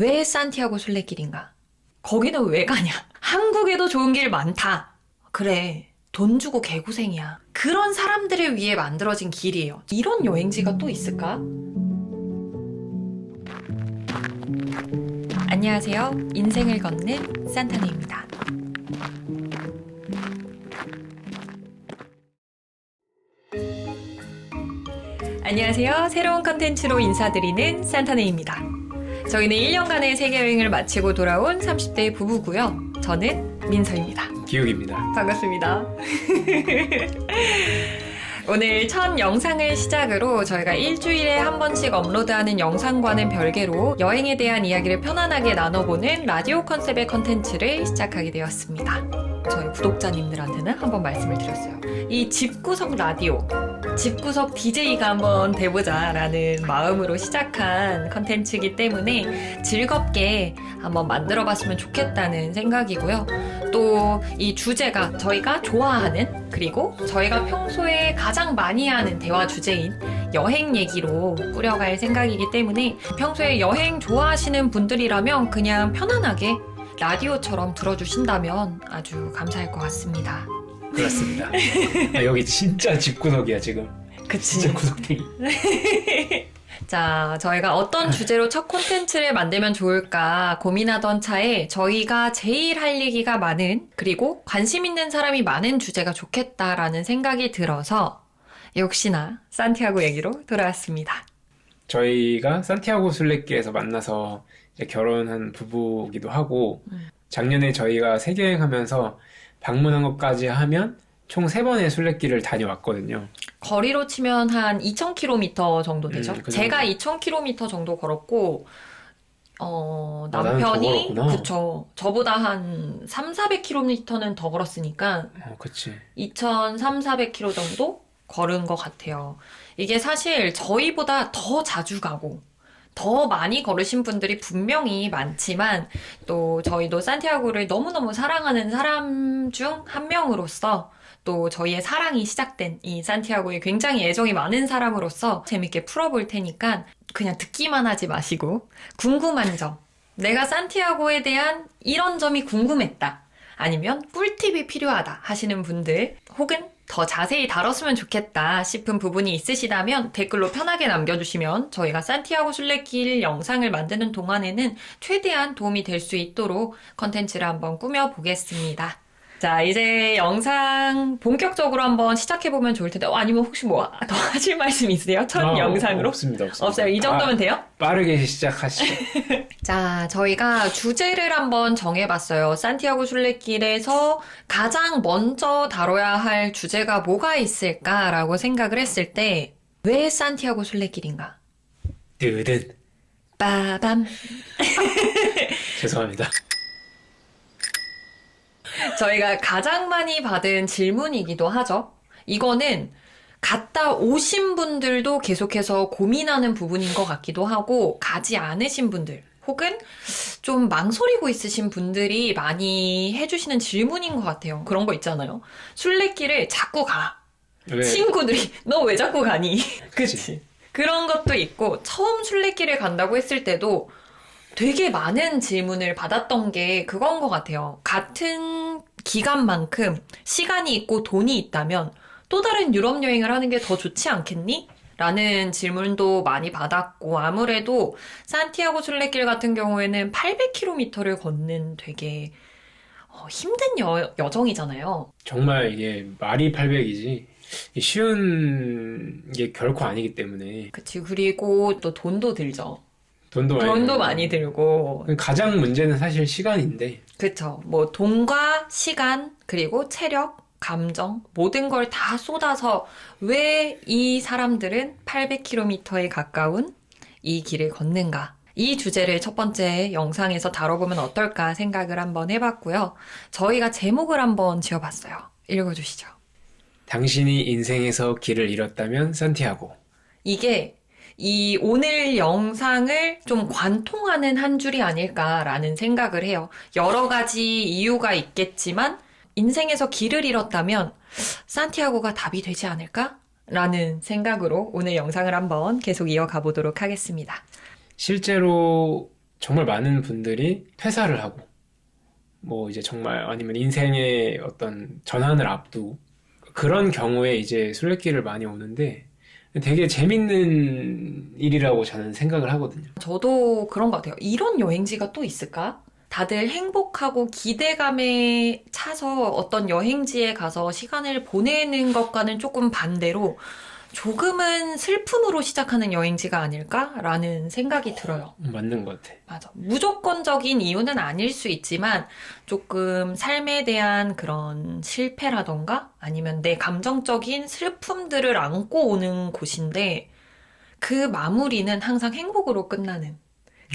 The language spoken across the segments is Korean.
왜 산티아고 순례길인가? 거기는 왜 가냐? 한국에도 좋은 길 많다. 그래, 돈 주고 개고생이야. 그런 사람들을 위해 만들어진 길이에요. 이런 여행지가 또 있을까? 안녕하세요. 인생을 걷는 산타네입니다. 안녕하세요. 새로운 컨텐츠로 인사드리는 산타네입니다. 저희는 1년간의 세계여행을 마치고 돌아온 30대 부부고요. 저는 민서입니다. 기욱입니다. 반갑습니다. 오늘 첫 영상을 시작으로 저희가 일주일에 한 번씩 업로드하는 영상과는 별개로 여행에 대한 이야기를 편안하게 나눠보는 라디오 컨셉의 컨텐츠를 시작하게 되었습니다. 저희 구독자님들한테는 한번 말씀을 드렸어요. 이 집구석 라디오, 집구석 DJ가 한번 돼보자 라는 마음으로 시작한 컨텐츠이기 때문에 즐겁게 한번 만들어봤으면 좋겠다는 생각이고요. 또 이 주제가 저희가 좋아하는, 그리고 저희가 평소에 가장 많이 하는 대화 주제인 여행 얘기로 꾸려갈 생각이기 때문에 평소에 여행 좋아하시는 분들이라면 그냥 편안하게 라디오처럼 들어주신다면 아주 감사할 것 같습니다. 그렇습니다. 여기 진짜 집구석이야 지금. 그치. 진짜 구석탱이. 자, 저희가 어떤 주제로 첫 콘텐츠를 만들면 좋을까 고민하던 차에 저희가 제일 할 얘기가 많은, 그리고 관심 있는 사람이 많은 주제가 좋겠다라는 생각이 들어서 역시나 산티아고 얘기로 돌아왔습니다. 저희가 산티아고 순례길에서 만나서 이제 결혼한 부부기도 하고 작년에 저희가 세계여행하면서 방문한 것까지 하면 총 3번의 순례길을 다녀왔거든요. 거리로 치면 한 2,000km 정도 되죠. 그 정도. 제가 2,000km 정도 걸었고, 나는 더 남편이, 걸었구나. 그쵸. 저보다 한 300-400km는 더 걸었으니까, 그치. 2,300-400km 정도 걸은 것 같아요. 이게 사실 저희보다 더 자주 가고, 더 많이 걸으신 분들이 분명히 많지만, 또 저희도 산티아고를 너무너무 사랑하는 사람 중 한 명으로서, 또 저희의 사랑이 시작된 이 산티아고에 굉장히 애정이 많은 사람으로서 재밌게 풀어볼 테니까 그냥 듣기만 하지 마시고 궁금한 점, 내가 산티아고에 대한 이런 점이 궁금했다, 아니면 꿀팁이 필요하다 하시는 분들, 혹은 더 자세히 다뤘으면 좋겠다 싶은 부분이 있으시다면 댓글로 편하게 남겨주시면 저희가 산티아고 순례길 영상을 만드는 동안에는 최대한 도움이 될 수 있도록 컨텐츠를 한번 꾸며보겠습니다. 자, 이제 영상 본격적으로 한번 시작해보면 좋을 텐데, 아니면 혹시 뭐 더 하실 말씀 있으세요? 첫 영상으로? 없습니다. 없어요. 이 정도면 돼요? 빠르게 시작하시죠. 자, 저희가 주제를 한번 정해봤어요. 산티아고 순례길에서 가장 먼저 다뤄야 할 주제가 뭐가 있을까라고 생각을 했을 때, 왜 산티아고 순례길인가? 뜨듯. 빠밤. 죄송합니다. 저희가 가장 많이 받은 질문이기도 하죠. 이거는 갔다 오신 분들도 계속해서 고민하는 부분인 것 같기도 하고, 가지 않으신 분들, 혹은 좀 망설이고 있으신 분들이 많이 해주시는 질문인 것 같아요. 그런 거 있잖아요. 순례길을 자꾸 가. 왜? 친구들이 너 왜 자꾸 가니? 그치. 그치? 그런 것도 있고, 처음 순례길을 간다고 했을 때도 되게 많은 질문을 받았던 게 그건 것 같아요. 같은 기간만큼 시간이 있고 돈이 있다면 또 다른 유럽 여행을 하는 게 더 좋지 않겠니? 라는 질문도 많이 받았고, 아무래도 산티아고 순례길 같은 경우에는 800km를 걷는 되게 힘든 여정이잖아요. 정말 이게 말이 800이지 쉬운 게 결코 아니기 때문에 그치. 그리고 또 돈도 들죠. 돈도 많이 들고. 가장 문제는 사실 시간인데 그쵸. 뭐 돈과 시간, 그리고 체력, 감정, 모든 걸 다 쏟아서 왜 이 사람들은 800km에 가까운 이 길을 걷는가? 이 주제를 첫 번째 영상에서 다뤄보면 어떨까 생각을 한번 해봤고요. 저희가 제목을 한번 지어봤어요. 읽어주시죠. 당신이 인생에서 길을 잃었다면 산티아고. 이게 이 오늘 영상을 좀 관통하는 한 줄이 아닐까라는 생각을 해요. 여러 가지 이유가 있겠지만 인생에서 길을 잃었다면 산티아고가 답이 되지 않을까? 라는 생각으로 오늘 영상을 한번 계속 이어가 보도록 하겠습니다. 실제로 정말 많은 분들이 퇴사를 하고 뭐 이제 정말 아니면 인생의 어떤 전환을 앞두고 그런 경우에 이제 순례길을 많이 오는데 되게 재밌는 일이라고 저는 생각을 하거든요. 저도 그런 것 같아요. 이런 여행지가 또 있을까? 다들 행복하고 기대감에 차서 어떤 여행지에 가서 시간을 보내는 것과는 조금 반대로 조금은 슬픔으로 시작하는 여행지가 아닐까라는 생각이 들어요. 맞는 것 같아. 맞아. 무조건적인 이유는 아닐 수 있지만 조금 삶에 대한 그런 실패라던가 아니면 내 감정적인 슬픔들을 안고 오는 곳인데 그 마무리는 항상 행복으로 끝나는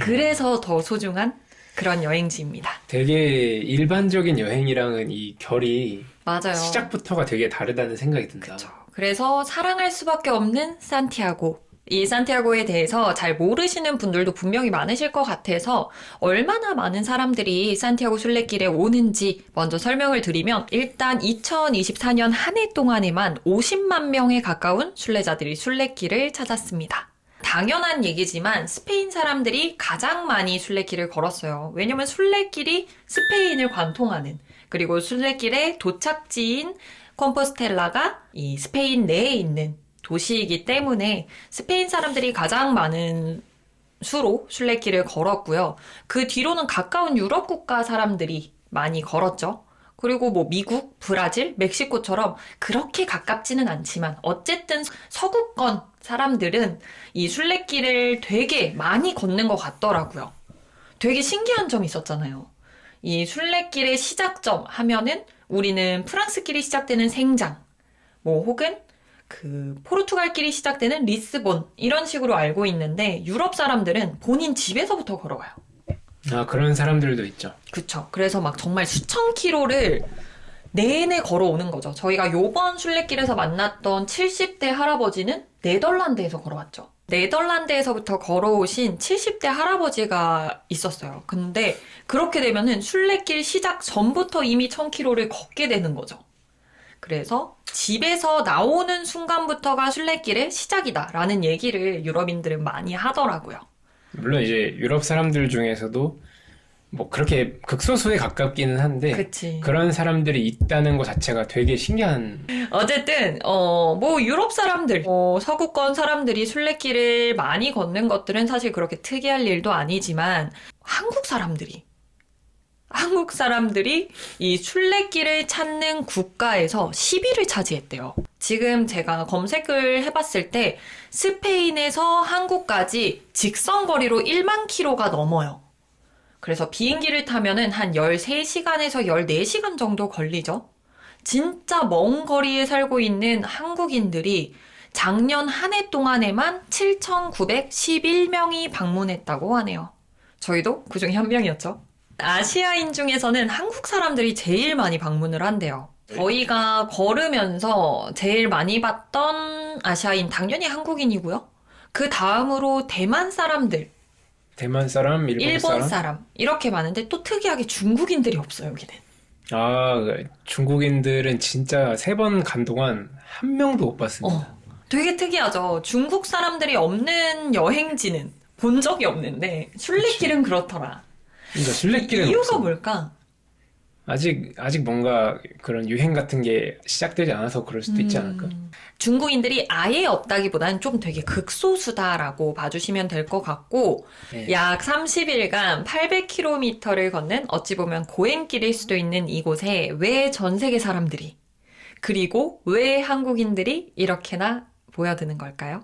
그래서 더 소중한 그런 여행지입니다. 되게 일반적인 여행이랑은 이 결이 맞아요. 시작부터가 되게 다르다는 생각이 든다. 그쵸. 그래서 사랑할 수밖에 없는 산티아고. 이 산티아고에 대해서 잘 모르시는 분들도 분명히 많으실 것 같아서 얼마나 많은 사람들이 산티아고 순례길에 오는지 먼저 설명을 드리면 일단 2024년 한 해 동안에만 50만 명에 가까운 순례자들이 순례길을 찾았습니다. 당연한 얘기지만 스페인 사람들이 가장 많이 순례길을 걸었어요. 왜냐면 순례길이 스페인을 관통하는 그리고 순례길의 도착지인 콤포스텔라가 이 스페인 내에 있는 도시이기 때문에 스페인 사람들이 가장 많은 수로 순례길을 걸었고요. 그 뒤로는 가까운 유럽 국가 사람들이 많이 걸었죠. 그리고 뭐 미국, 브라질, 멕시코처럼 그렇게 가깝지는 않지만 어쨌든 서구권 사람들은 이 순례길을 되게 많이 걷는 것 같더라고요. 되게 신기한 점이 있었잖아요. 이 순례길의 시작점 하면은 우리는 프랑스길이 시작되는 생장, 뭐 혹은 그 포르투갈길이 시작되는 리스본 이런 식으로 알고 있는데 유럽 사람들은 본인 집에서부터 걸어가요. 아, 그런 사람들도 있죠. 그쵸. 그래서 막 정말 수천 킬로를 내내 걸어오는 거죠. 저희가 요번 순례길에서 만났던 70대 할아버지는 네덜란드에서 걸어왔죠. 네덜란드에서부터 걸어오신 70대 할아버지가 있었어요. 근데 그렇게 되면은 순례길 시작 전부터 이미 1000km를 걷게 되는 거죠. 그래서 집에서 나오는 순간부터가 순례길의 시작이다라는 얘기를 유럽인들은 많이 하더라고요. 물론 이제 유럽 사람들 중에서도 뭐 그렇게 극소수에 가깝기는 한데 그치. 그런 사람들이 있다는 것 자체가 되게 신기한. 어쨌든 뭐 유럽 사람들, 서구권 사람들이 순례길을 많이 걷는 것들은 사실 그렇게 특이할 일도 아니지만 한국 사람들이 이 순례길을 찾는 국가에서 10위를 차지했대요. 지금 제가 검색을 해봤을 때 스페인에서 한국까지 직선 거리로 1만 킬로가 넘어요. 그래서 비행기를 타면은 한 13시간에서 14시간 정도 걸리죠. 진짜 먼 거리에 살고 있는 한국인들이 작년 한 해 동안에만 7,911명이 방문했다고 하네요. 저희도 그중에 한 명이었죠. 아시아인 중에서는 한국 사람들이 제일 많이 방문을 한대요. 저희가 걸으면서 제일 많이 봤던 아시아인 당연히 한국인이고요. 그 다음으로 대만 사람들, 대만 사람, 일본 사람 이렇게 많은데 또 특이하게 중국인들이 없어요, 여기는. 아, 중국인들은 진짜 3번 간 동안 한 명도 못 봤습니다. 되게 특이하죠. 중국 사람들이 없는 여행지는 본 적이 없는데 순례길은 그렇더라. 그러니까 순례길은 이유가 없어. 뭘까? 아직 뭔가 그런 유행 같은 게 시작되지 않아서 그럴 수도 있지 않을까? 중국인들이 아예 없다기보다는 좀 되게 극소수다라고 봐주시면 될 것 같고 네. 약 30일간 800km를 걷는 어찌 보면 고행길일 수도 있는 이곳에 왜 전 세계 사람들이 그리고 왜 한국인들이 이렇게나 모여드는 걸까요?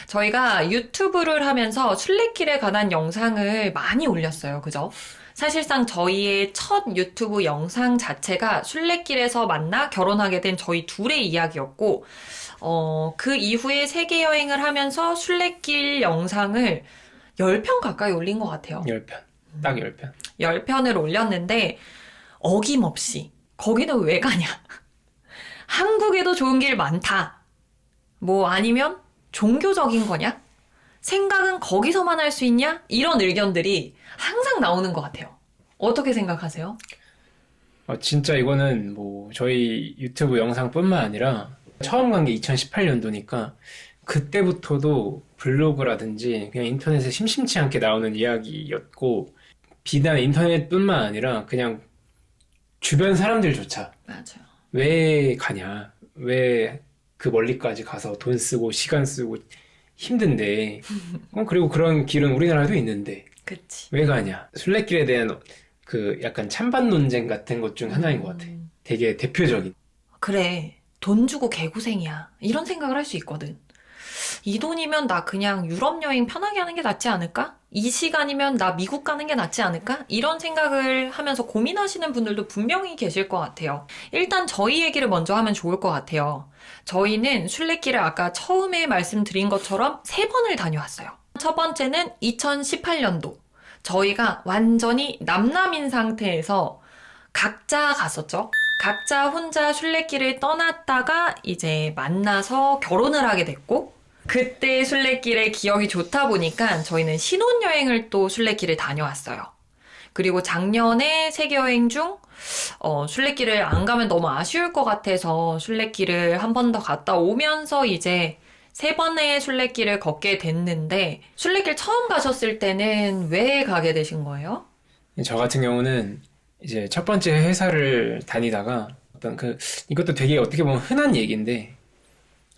저희가 유튜브를 하면서 순례길에 관한 영상을 많이 올렸어요. 그죠? 사실상 저희의 첫 유튜브 영상 자체가 순례길에서 만나 결혼하게 된 저희 둘의 이야기였고, 그 이후에 세계 여행을 하면서 순례길 영상을 10편 가까이 올린 것 같아요. 10편. 딱 10편. 10편을 올렸는데, 어김없이, 거기는 왜 가냐? 한국에도 좋은 길 많다. 뭐 아니면 종교적인 거냐? 생각은 거기서만 할 수 있냐? 이런 의견들이 항상 나오는 것 같아요. 어떻게 생각하세요? 진짜 이거는 뭐 저희 유튜브 영상뿐만 아니라 처음 간 게 2018년도니까 그때부터도 블로그라든지 그냥 인터넷에 심심치 않게 나오는 이야기였고, 비단 인터넷뿐만 아니라 그냥 주변 사람들조차 맞아요. 왜 가냐, 왜 그 멀리까지 가서 돈 쓰고 시간 쓰고 힘든데, 그리고 그런 길은 우리나라도 있는데 그치. 왜 가냐. 순례길에 대한 그 약간 찬반 논쟁 같은 것 중 하나인 것 같아. 되게 대표적인. 그래, 돈 주고 개고생이야. 이런 생각을 할 수 있거든. 이 돈이면 나 그냥 유럽 여행 편하게 하는 게 낫지 않을까? 이 시간이면 나 미국 가는 게 낫지 않을까? 이런 생각을 하면서 고민하시는 분들도 분명히 계실 것 같아요. 일단 저희 얘기를 먼저 하면 좋을 것 같아요. 저희는 순례길을 아까 처음에 말씀드린 것처럼 3번을 다녀왔어요. 첫 번째는 2018년도. 저희가 완전히 남남인 상태에서 각자 갔었죠. 각자 혼자 순례길을 떠났다가 이제 만나서 결혼을 하게 됐고, 그때 순례길의 기억이 좋다 보니까 저희는 신혼여행을 또 순례길을 다녀왔어요. 그리고 작년에 세계여행 중 순례길을 안 가면 너무 아쉬울 것 같아서 순례길을 한 번 더 갔다 오면서 이제 3번의 순례길을 걷게 됐는데, 순례길 처음 가셨을 때는 왜 가게 되신 거예요? 저 같은 경우는 이제 첫 번째 회사를 다니다가 이것도 되게 어떻게 보면 흔한 얘기인데,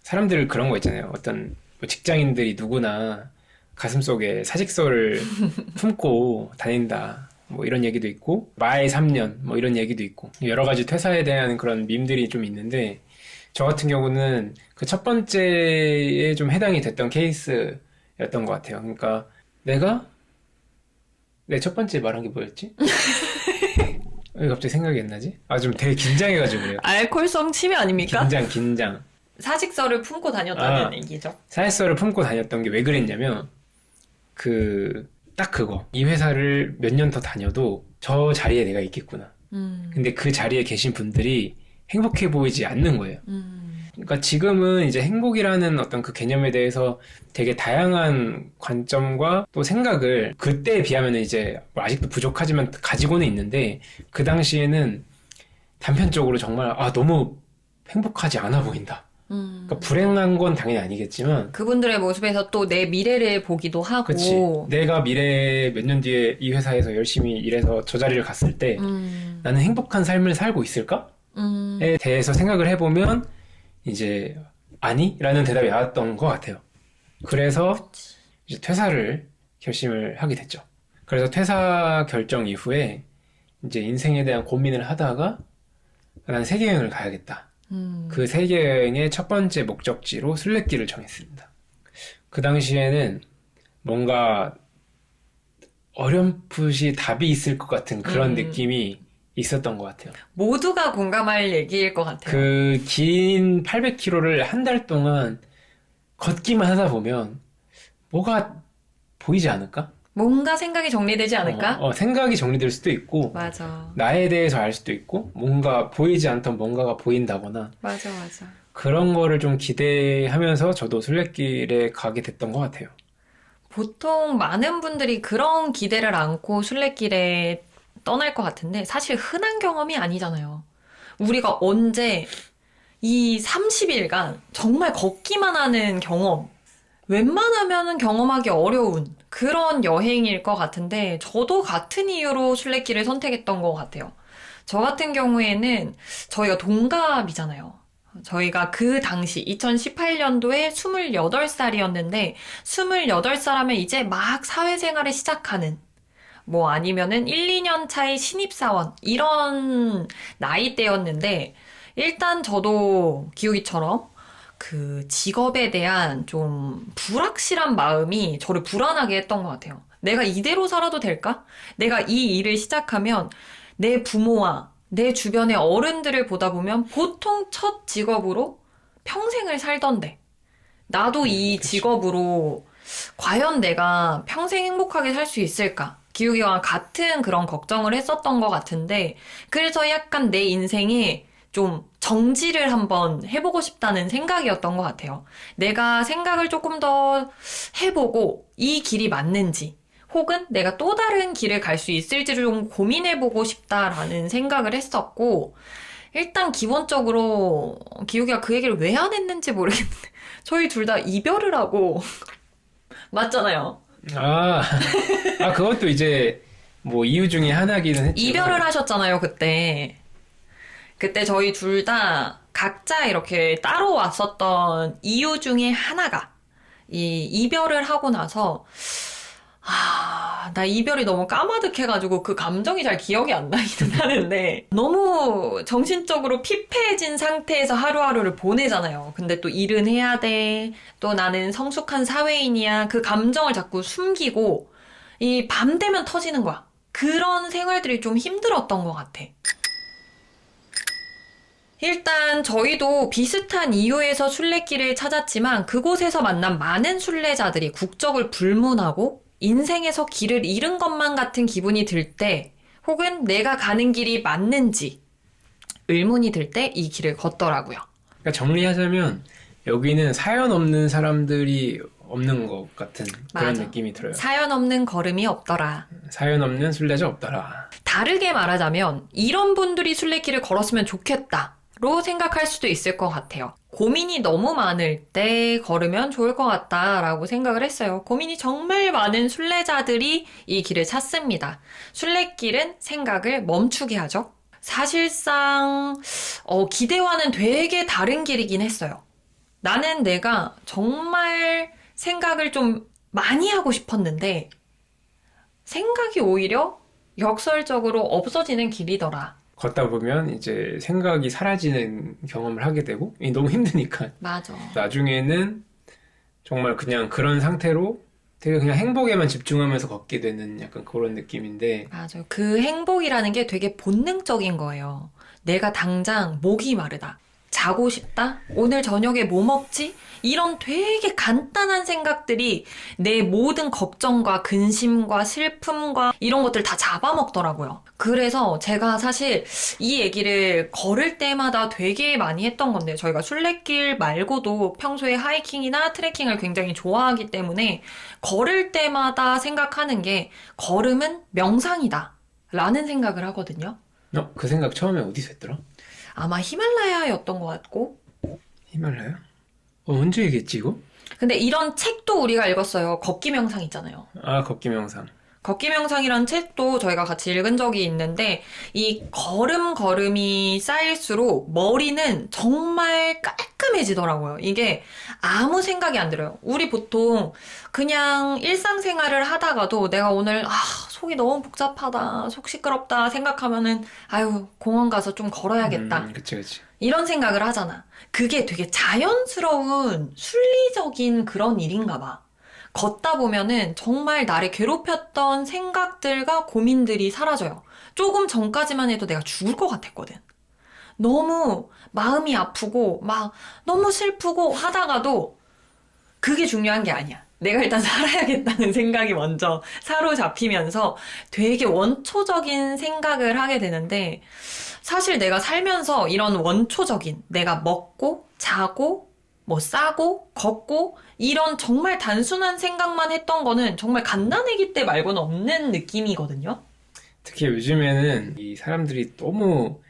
사람들 그런 거 있잖아요. 어떤 뭐 직장인들이 누구나 가슴속에 사직서를 품고 다닌다. 뭐 이런 얘기도 있고, 마의 3년 뭐 이런 얘기도 있고, 여러 가지 퇴사에 대한 그런 밈들이 좀 있는데, 저 같은 경우는 그 첫 번째에 좀 해당이 됐던 케이스였던 것 같아요. 그러니까 내 첫 번째 말한 게 뭐였지? 왜 갑자기 생각이 안 나지? 좀 되게 긴장해가지고 그래요. 알코올성 치매 아닙니까? 긴장. 사직서를 품고 다녔다는 얘기죠. 사직서를 품고 다녔던 게 왜 그랬냐면, 딱 그거. 이 회사를 몇 년 더 다녀도 저 자리에 내가 있겠구나. 근데 그 자리에 계신 분들이 행복해 보이지 않는 거예요. 그러니까 지금은 이제 행복이라는 어떤 그 개념에 대해서 되게 다양한 관점과 또 생각을 그때에 비하면 이제 뭐 아직도 부족하지만 가지고는 있는데, 그 당시에는 단편적으로 정말 너무 행복하지 않아 보인다. 그러니까 불행한 건 당연히 아니겠지만, 그분들의 모습에서 또 내 미래를 보기도 하고. 그치. 내가 미래 몇 년 뒤에 이 회사에서 열심히 일해서 저 자리를 갔을 때 나는 행복한 삶을 살고 있을까?에 대해서 생각을 해보면 이제 아니라는 대답이 나왔던 것 같아요. 그래서 이제 퇴사를 결심을 하게 됐죠. 그래서 퇴사 결정 이후에 이제 인생에 대한 고민을 하다가 난 세계여행을 가야겠다. 그 세계여행의 첫 번째 목적지로 순례길을 정했습니다. 그 당시에는 뭔가 어렴풋이 답이 있을 것 같은 그런 느낌이 있었던 것 같아요. 모두가 공감할 얘기일 것 같아요. 그 긴 800km를 한 달 동안 걷기만 하다 보면 뭐가 보이지 않을까? 뭔가 생각이 정리되지 않을까? 생각이 정리될 수도 있고, 맞아. 나에 대해서 알 수도 있고, 뭔가 보이지 않던 뭔가가 보인다거나, 맞아. 그런 거를 좀 기대하면서 저도 순례길에 가게 됐던 것 같아요. 보통 많은 분들이 그런 기대를 안고 순례길에 떠날 것 같은데, 사실 흔한 경험이 아니잖아요. 우리가 언제 이 30일간 정말 걷기만 하는 경험, 웬만하면은 경험하기 어려운 그런 여행일 것 같은데, 저도 같은 이유로 순례길을 선택했던 것 같아요. 저 같은 경우에는 저희가 동갑이잖아요. 저희가 그 당시 2018년도에 28살이었는데, 28살 하면 이제 막 사회생활을 시작하는, 뭐 아니면은 1, 2년 차의 신입사원 이런 나이대였는데, 일단 저도 기욱이처럼 그 직업에 대한 좀 불확실한 마음이 저를 불안하게 했던 것 같아요. 내가 이대로 살아도 될까? 내가 이 일을 시작하면 내 부모와 내 주변의 어른들을 보다 보면 보통 첫 직업으로 평생을 살던데, 나도 이 그치. 직업으로 과연 내가 평생 행복하게 살 수 있을까? 기욱이와 같은 그런 걱정을 했었던 것 같은데, 그래서 약간 내 인생에 좀 정지를 한번 해보고 싶다는 생각이었던 것 같아요. 내가 생각을 조금 더 해보고 이 길이 맞는지, 혹은 내가 또 다른 길을 갈 수 있을지를 좀 고민해보고 싶다라는 생각을 했었고, 일단 기본적으로 기욱이가 그 얘기를 왜 안 했는지 모르겠는데 저희 둘 다 이별을 하고 맞잖아요. 아, 아, 그것도 이제 뭐 이유 중에 하나기는 했지만. 이별을 하셨잖아요, 그때. 그때 저희 둘 다 각자 이렇게 따로 왔었던 이유 중에 하나가 이 이별을 하고 나서 나 이별이 너무 까마득해가지고 그 감정이 잘 기억이 안 나기는 하는데 너무 정신적으로 피폐해진 상태에서 하루하루를 보내잖아요. 근데 또 일은 해야 돼. 또 나는 성숙한 사회인이야. 그 감정을 자꾸 숨기고 이 밤 되면 터지는 거야. 그런 생활들이 좀 힘들었던 것 같아. 일단 저희도 비슷한 이유에서 순례길을 찾았지만 그곳에서 만난 많은 순례자들이 국적을 불문하고 인생에서 길을 잃은 것만 같은 기분이 들 때 혹은 내가 가는 길이 맞는지 의문이 들 때 이 길을 걷더라고요. 그러니까 정리하자면 여기는 사연 없는 사람들이 없는 것 같은 그런 맞아. 느낌이 들어요. 사연 없는 걸음이 없더라. 사연 없는 순례자 없더라. 다르게 말하자면 이런 분들이 순례길을 걸었으면 좋겠다로 생각할 수도 있을 것 같아요. 고민이 너무 많을 때 걸으면 좋을 것 같다라고 생각을 했어요. 고민이 정말 많은 순례자들이 이 길을 찾습니다. 순례길은 생각을 멈추게 하죠. 사실상 기대와는 되게 다른 길이긴 했어요. 나는 내가 정말 생각을 좀 많이 하고 싶었는데 생각이 오히려 역설적으로 없어지는 길이더라. 걷다 보면 이제 생각이 사라지는 경험을 하게 되고 너무 힘드니까 맞아. 나중에는 정말 그냥 그런 상태로 되게 그냥 행복에만 집중하면서 걷게 되는 약간 그런 느낌인데 맞아. 그 행복이라는 게 되게 본능적인 거예요. 내가 당장 목이 마르다. 자고 싶다? 오늘 저녁에 뭐 먹지? 이런 되게 간단한 생각들이 내 모든 걱정과 근심과 슬픔과 이런 것들 다 잡아먹더라고요. 그래서 제가 사실 이 얘기를 걸을 때마다 되게 많이 했던 건데 저희가 순례길 말고도 평소에 하이킹이나 트레킹을 굉장히 좋아하기 때문에 걸을 때마다 생각하는 게 걸음은 명상이다 라는 생각을 하거든요. 그 생각 처음에 어디서 했더라? 아마 히말라야였던 것 같고 히말라야? 언제 얘기했지 이거? 근데 이런 책도 우리가 읽었어요. 걷기 명상 있잖아요. 아, 걷기 명상. 걷기 명상이란 책도 저희가 같이 읽은 적이 있는데 이 걸음이 쌓일수록 머리는 정말 깔끔해지더라고요. 이게 아무 생각이 안 들어요. 우리 보통 그냥 일상생활을 하다가도 내가 오늘 속이 너무 복잡하다, 속 시끄럽다 생각하면은 아유 공원 가서 좀 걸어야겠다. 그치. 이런 생각을 하잖아. 그게 되게 자연스러운 순리적인 그런 일인가 봐. 걷다 보면은 정말 나를 괴롭혔던 생각들과 고민들이 사라져요. 조금 전까지만 해도 내가 죽을 것 같았거든. 너무 마음이 아프고 막 너무 슬프고 하다가도 그게 중요한 게 아니야. 내가 일단 살아야겠다는 생각이 먼저 사로잡히면서 되게 원초적인 생각을 하게 되는데 사실 내가 살면서 이런 원초적인 내가 먹고 자고 뭐 싸고 걷고 이런 정말 단순한 생각만 했던 거는 정말 갓난아기 때 말고는 없는 느낌이거든요. 특히 요즘에는 이 사람들이 너무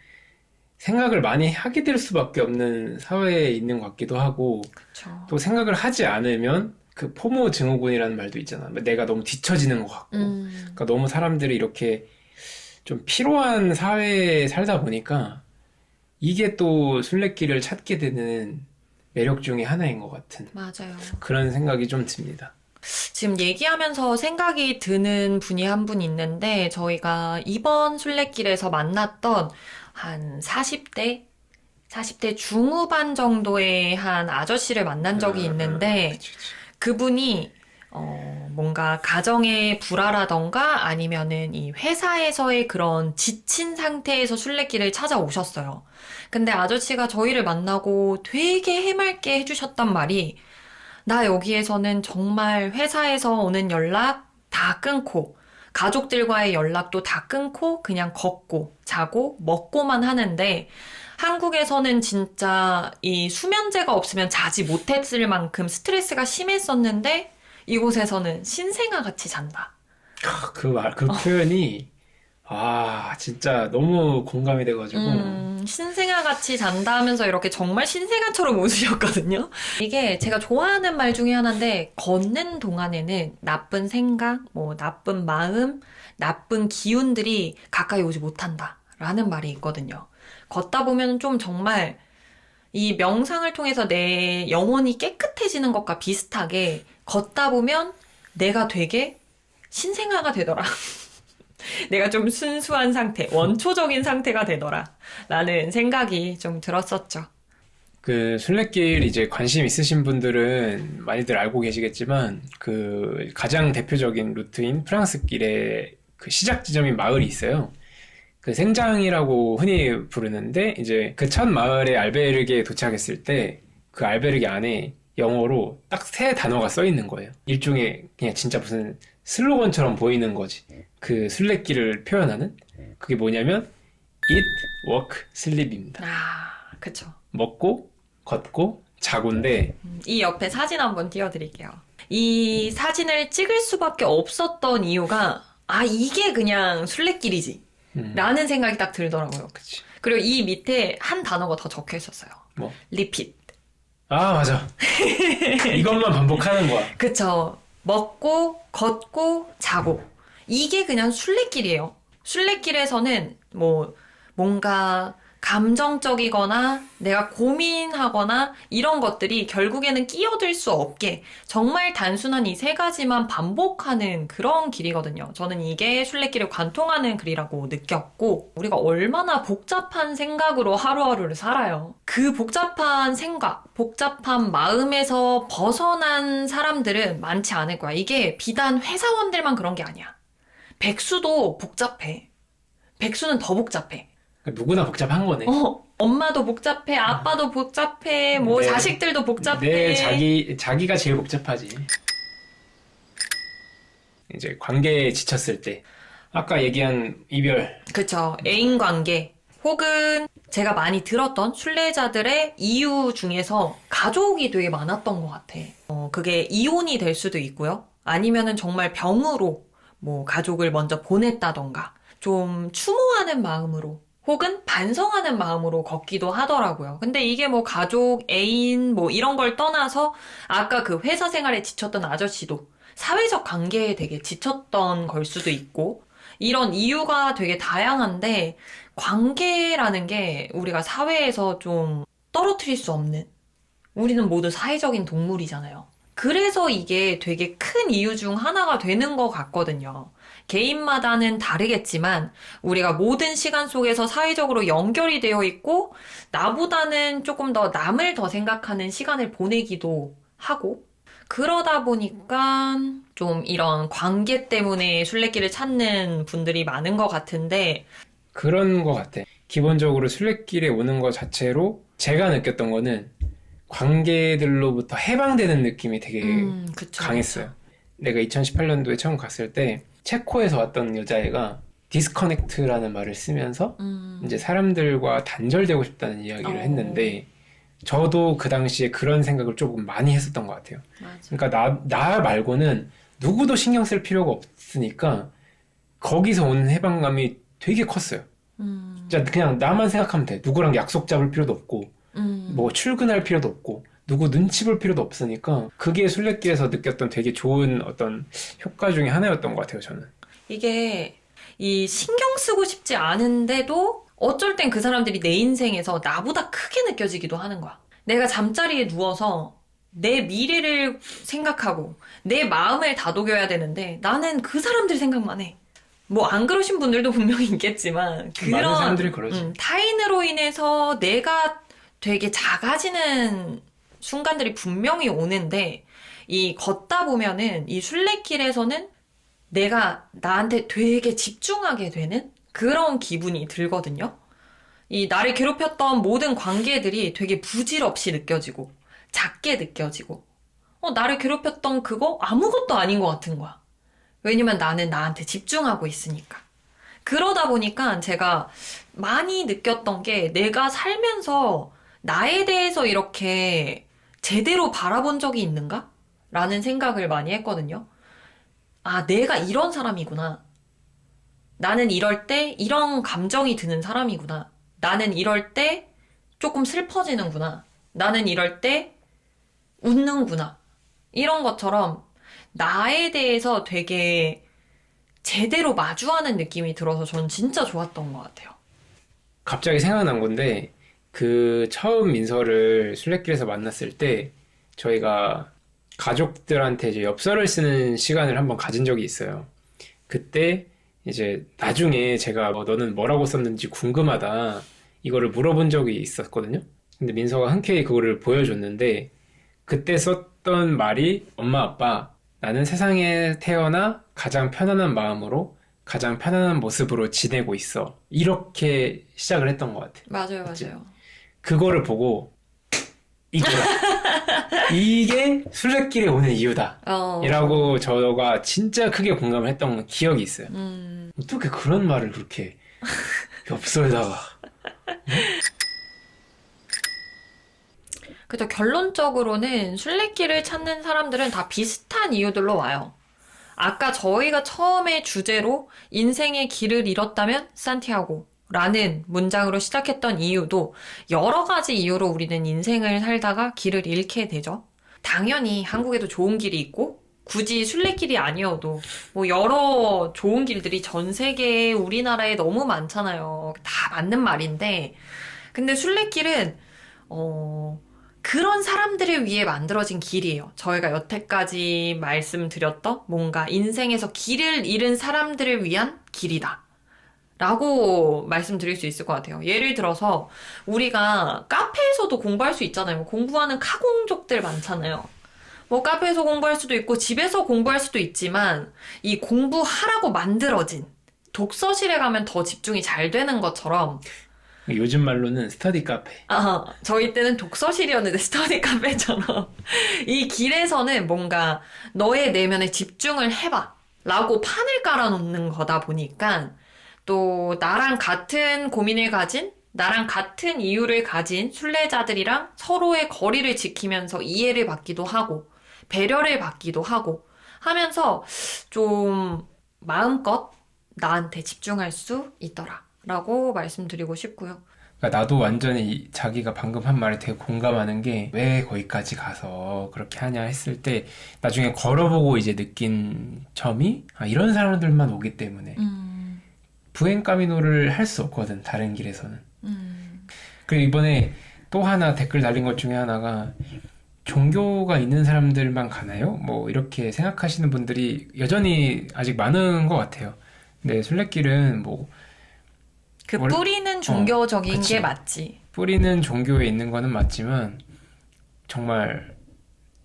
생각을 많이 하게 될 수밖에 없는 사회에 있는 것 같기도 하고 그쵸. 또 생각을 하지 않으면 그 포모 증후군이라는 말도 있잖아. 내가 너무 뒤처지는 것 같고 그러니까 너무 사람들이 이렇게 좀 피로한 사회에 살다 보니까 이게 또 순례길을 찾게 되는 매력 중에 하나인 것 같은 맞아요. 그런 생각이 좀 듭니다. 지금 얘기하면서 생각이 드는 분이 한 분 있는데 저희가 이번 순례길에서 만났던 한 40대 중후반 정도의 한 아저씨를 만난 적이 있는데 그치. 그분이 뭔가 가정의 불화라던가 아니면은 이 회사에서의 그런 지친 상태에서 순례길을 찾아오셨어요. 근데 아저씨가 저희를 만나고 되게 해맑게 해주셨단 말이 나 여기에서는 정말 회사에서 오는 연락 다 끊고 가족들과의 연락도 다 끊고 그냥 걷고 자고 먹고만 하는데 한국에서는 진짜 이 수면제가 없으면 자지 못했을 만큼 스트레스가 심했었는데 이곳에서는 신생아 같이 잔다. 그 표현이 아, 진짜 너무 공감이 돼가지고. 신생아 같이 잔다 하면서 이렇게 정말 신생아처럼 웃으셨거든요. 이게 제가 좋아하는 말 중에 하나인데, 걷는 동안에는 나쁜 생각, 뭐 나쁜 마음, 나쁜 기운들이 가까이 오지 못한다. 라는 말이 있거든요. 걷다 보면 좀 정말 이 명상을 통해서 내 영혼이 깨끗해지는 것과 비슷하게 걷다 보면 내가 되게 신생아가 되더라. 내가 좀 순수한 상태, 원초적인 상태가 되더라. 라는 생각이 좀 들었었죠. 그 순례길 이제 관심 있으신 분들은 많이들 알고 계시겠지만 그 가장 대표적인 루트인 프랑스 길의 그 시작 지점인 마을이 있어요. 그 생장이라고 흔히 부르는데 이제 그 첫 마을의 알베르게에 도착했을 때 그 알베르게 안에 영어로 딱 세 단어가 써 있는 거예요. 일종의 그냥 진짜 무슨 슬로건처럼 보이는 거지. 그 순례길을 표현하는 그게 뭐냐면 eat, work, sleep입니다. 아, 그쵸. 먹고 걷고 자고인데 이 옆에 사진 한번 띄워드릴게요. 이 사진을 찍을 수밖에 없었던 이유가, 아, 이게 그냥 순례길이지. 라는 생각이 딱 들더라고요. 그치. 그리고 이 밑에 한 단어가 더 적혀 있었어요. 뭐? repeat. 아, 맞아. 이것만 반복하는 거야. 그쵸. 먹고, 걷고, 자고. 이게 그냥 순례길이에요. 순례길에서는 뭔가 감정적이거나 내가 고민하거나 이런 것들이 결국에는 끼어들 수 없게 정말 단순한 이 세 가지만 반복하는 그런 길이거든요. 저는 이게 순례길을 관통하는 길이라고 느꼈고, 우리가 얼마나 복잡한 생각으로 하루하루를 살아요. 그 복잡한 생각, 복잡한 마음에서 벗어난 사람들은 많지 않을 거야. 이게 비단 회사원들만 그런 게 아니야. 백수도 복잡해. 백수는 더 복잡해. 누구나 복잡한 거네. 엄마도 복잡해, 아빠도 복잡해, 뭐 네. 자식들도 복잡해. 네, 자기가 제일 복잡하지. 이제 관계에 지쳤을 때. 아까 얘기한 이별. 그쵸. 애인 관계. 혹은 제가 많이 들었던 순례자들의 이유 중에서 가족이 되게 많았던 것 같아. 그게 이혼이 될 수도 있고요. 아니면은 정말 병으로 뭐 가족을 먼저 보냈다던가 좀 추모하는 마음으로 혹은 반성하는 마음으로 걷기도 하더라고요. 근데 이게 뭐 가족, 애인 뭐 이런 걸 떠나서 아까 그 회사 생활에 지쳤던 아저씨도 사회적 관계에 되게 지쳤던 걸 수도 있고 이런 이유가 되게 다양한데 관계라는 게 우리가 사회에서 좀 떨어뜨릴 수 없는 우리는 모두 사회적인 동물이잖아요. 그래서 이게 되게 큰 이유 중 하나가 되는 것 같거든요. 개인마다는 다르겠지만 우리가 모든 시간 속에서 사회적으로 연결이 되어 있고 나보다는 조금 더 남을 더 생각하는 시간을 보내기도 하고 그러다 보니까 좀 이런 관계 때문에 순례길을 찾는 분들이 많은 것 같은데 그런 거 같아. 기본적으로 순례길에 오는 거 자체로 제가 느꼈던 거는 관계들로부터 해방되는 느낌이 되게 그쵸, 강했어요. 내가 2018년도에 처음 갔을 때 체코에서 왔던 여자애가 디스커넥트라는 말을 쓰면서 이제 사람들과 단절되고 싶다는 이야기를 했는데 저도 그 당시에 그런 생각을 조금 많이 했었던 것 같아요. 맞아. 그러니까 나 말고는 누구도 신경 쓸 필요가 없으니까 거기서 오는 해방감이 되게 컸어요. 진짜 그냥 나만 생각하면 돼. 누구랑 약속 잡을 필요도 없고 뭐 출근할 필요도 없고 누구 눈치 볼 필요도 없으니까 그게 순례길에서 느꼈던 되게 좋은 어떤 효과 중에 하나였던 것 같아요, 저는. 이게 이 신경 쓰고 싶지 않은데도 어쩔 땐 그 사람들이 내 인생에서 나보다 크게 느껴지기도 하는 거야. 내가 잠자리에 누워서 내 미래를 생각하고 내 마음을 다독여야 되는데 나는 그 사람들 생각만 해. 뭐 안 그러신 분들도 분명히 있겠지만 많은 사람들이 그러지. 타인으로 인해서 내가 되게 작아지는 순간들이 분명히 오는데 이 걷다 보면은 이 순례길에서는 내가 나한테 되게 집중하게 되는 그런 기분이 들거든요. 이 나를 괴롭혔던 모든 관계들이 되게 부질없이 느껴지고 작게 느껴지고 나를 괴롭혔던 그거 아무것도 아닌 것 같은 거야. 왜냐면 나는 나한테 집중하고 있으니까. 그러다 보니까 제가 많이 느꼈던 게 내가 살면서 나에 대해서 이렇게 제대로 바라본 적이 있는가? 라는 생각을 많이 했거든요. 아, 내가 이런 사람이구나. 나는 이럴 때 이런 감정이 드는 사람이구나. 나는 이럴 때 조금 슬퍼지는구나. 나는 이럴 때 웃는구나. 이런 것처럼 나에 대해서 되게 제대로 마주하는 느낌이 들어서 전 진짜 좋았던 것 같아요. 갑자기 생각난 건데 그 처음 민서를 술래길에서 만났을 때 저희가 가족들한테 이제 엽서를 쓰는 시간을 한번 가진 적이 있어요. 그때 이제 나중에 제가 너는 뭐라고 썼는지 궁금하다 이거를 물어본 적이 있었거든요. 근데 민서가 흔쾌히 그거를 보여줬는데 그때 썼던 말이 엄마 아빠 나는 세상에 태어나 가장 편안한 마음으로 가장 편안한 모습으로 지내고 있어. 이렇게 시작을 했던 것 같아. 맞아요, 맞지? 맞아요. 그거를 보고 이거다. 이게 술래길에 오는 이유다. 이라고 저가 진짜 크게 공감을 했던 기억이 있어요. 어떻게 그런 말을 그렇게 엽서에다가. 그죠. 결론적으로는 순례길을 찾는 사람들은 다 비슷한 이유들로 와요. 아까 저희가 처음에 주제로 인생의 길을 잃었다면 산티아고라는 문장으로 시작했던 이유도 여러 가지 이유로 우리는 인생을 살다가 길을 잃게 되죠. 당연히 한국에도 좋은 길이 있고 굳이 순례길이 아니어도 뭐 여러 좋은 길들이 전 세계에 우리나라에 너무 많잖아요. 다 맞는 말인데 근데 순례길은 그런 사람들을 위해 만들어진 길이에요. 저희가 여태까지 말씀드렸던 뭔가 인생에서 길을 잃은 사람들을 위한 길이다. 라고 말씀드릴 수 있을 것 같아요. 예를 들어서 우리가 카페에서도 공부할 수 있잖아요. 공부하는 카공족들 많잖아요. 뭐 카페에서 공부할 수도 있고 집에서 공부할 수도 있지만 이 공부하라고 만들어진 독서실에 가면 더 집중이 잘 되는 것처럼 요즘 말로는 스터디 카페. 저희 때는 독서실이었는데 스터디 카페처럼 이 길에서는 뭔가 너의 내면에 집중을 해봐 라고 판을 깔아놓는 거다 보니까 또 나랑 같은 고민을 가진 나랑 같은 이유를 가진 순례자들이랑 서로의 거리를 지키면서 이해를 받기도 하고 배려를 받기도 하고 하면서 좀 마음껏 나한테 집중할 수 있더라 라고 말씀드리고 싶고요. 그러니까 나도 완전히 자기가 방금 한 말에 되게 공감하는 게 왜 거기까지 가서 그렇게 하냐 했을 때 나중에 걸어보고 이제 느낀 점이 이런 사람들만 오기 때문에 부행 까미노를 할 수 없거든 다른 길에서는. 그리고 이번에 또 하나 댓글 달린 것 중에 하나가 종교가 있는 사람들만 가나요? 뭐 이렇게 생각하시는 분들이 여전히 아직 많은 것 같아요. 근데 순례길은 뭐 그 뿌리는 종교적인 그치. 게 맞지. 뿌리는 종교에 있는 거는 맞지만 정말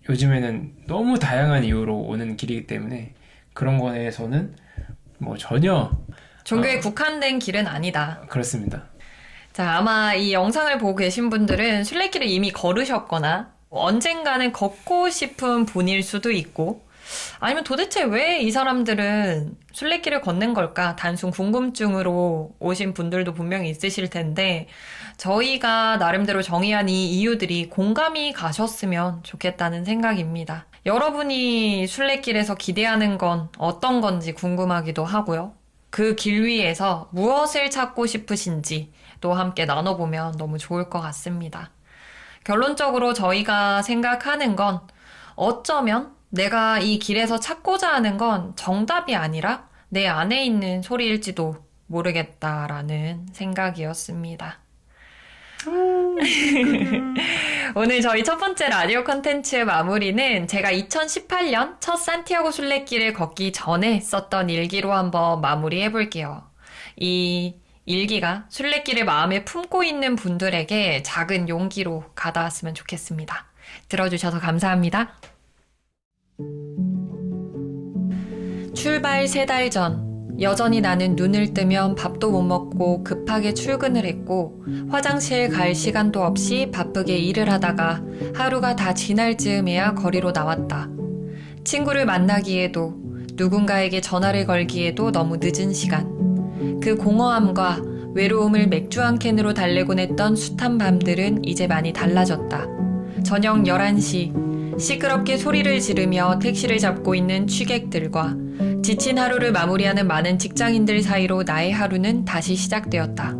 요즘에는 너무 다양한 이유로 오는 길이기 때문에 그런 거에서는 뭐 전혀 종교에 국한된 길은 아니다. 그렇습니다. 자, 아마 이 영상을 보고 계신 분들은 순례길을 이미 걸으셨거나 언젠가는 걷고 싶은 분일 수도 있고 아니면 도대체 왜 이 사람들은 순례길을 걷는 걸까? 단순 궁금증으로 오신 분들도 분명히 있으실 텐데 저희가 나름대로 정의한 이 이유들이 공감이 가셨으면 좋겠다는 생각입니다. 여러분이 순례길에서 기대하는 건 어떤 건지 궁금하기도 하고요. 그 길 위에서 무엇을 찾고 싶으신지 또 함께 나눠보면 너무 좋을 것 같습니다. 결론적으로 저희가 생각하는 건 어쩌면 내가 이 길에서 찾고자 하는 건 정답이 아니라 내 안에 있는 소리일지도 모르겠다라는 생각이었습니다. 오늘 저희 첫 번째 라디오 콘텐츠의 마무리는 제가 2018년 첫 산티아고 순례길을 걷기 전에 썼던 일기로 한번 마무리해볼게요. 이 일기가 순례길을 마음에 품고 있는 분들에게 작은 용기로 가닿았으면 좋겠습니다. 들어주셔서 감사합니다. 출발 3달 전, 여전히 나는 눈을 뜨면 밥도 못 먹고 급하게 출근을 했고 화장실 갈 시간도 없이 바쁘게 일을 하다가 하루가 다 지날 즈음에야 거리로 나왔다. 친구를 만나기에도 누군가에게 전화를 걸기에도 너무 늦은 시간. 그 공허함과 외로움을 맥주 한 캔으로 달래곤 했던 숱한 밤들은 이제 많이 달라졌다. 저녁 11시 시끄럽게 소리를 지르며 택시를 잡고 있는 취객들과 지친 하루를 마무리하는 많은 직장인들 사이로 나의 하루는 다시 시작되었다.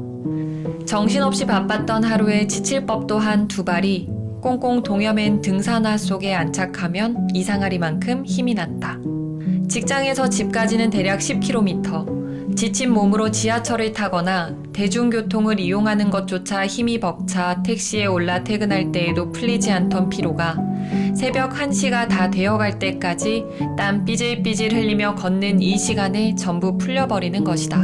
정신없이 바빴던 하루에 지칠 법도 한 두 발이 꽁꽁 동여맨 등산화 속에 안착하면 이상하리만큼 힘이 났다. 직장에서 집까지는 대략 10km. 지친 몸으로 지하철을 타거나 대중교통을 이용하는 것조차 힘이 벅차 택시에 올라 퇴근할 때에도 풀리지 않던 피로가 새벽 1시가 다 되어갈 때까지 땀 삐질삐질 흘리며 걷는 이 시간에 전부 풀려버리는 것이다.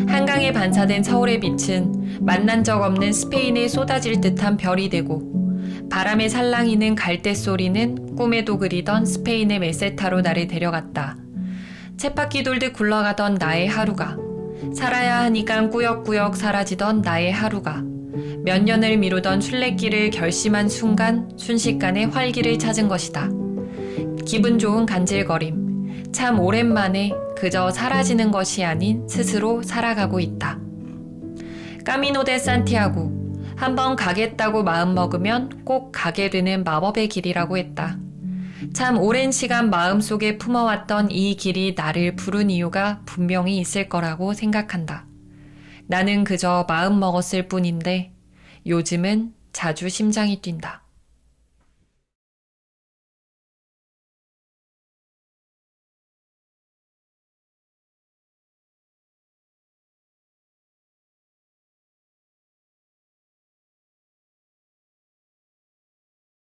한강에 반사된 서울의 빛은 만난 적 없는 스페인에 쏟아질 듯한 별이 되고 바람에 살랑이는 갈대 소리는 꿈에도 그리던 스페인의 메세타로 나를 데려갔다. 쳇바퀴 돌듯 굴러가던 나의 하루가, 살아야 하니까 꾸역꾸역 사라지던 나의 하루가, 몇 년을 미루던 순례길을 결심한 순간 순식간에 활기를 찾은 것이다. 기분 좋은 간질거림, 참 오랜만에 그저 사라지는 것이 아닌 스스로 살아가고 있다. 까미노 데 산티아고, 한번 가겠다고 마음먹으면 꼭 가게 되는 마법의 길이라고 했다. 참 오랜 시간 마음속에 품어왔던 이 길이 나를 부른 이유가 분명히 있을 거라고 생각한다. 나는 그저 마음먹었을 뿐인데 요즘은 자주 심장이 뛴다.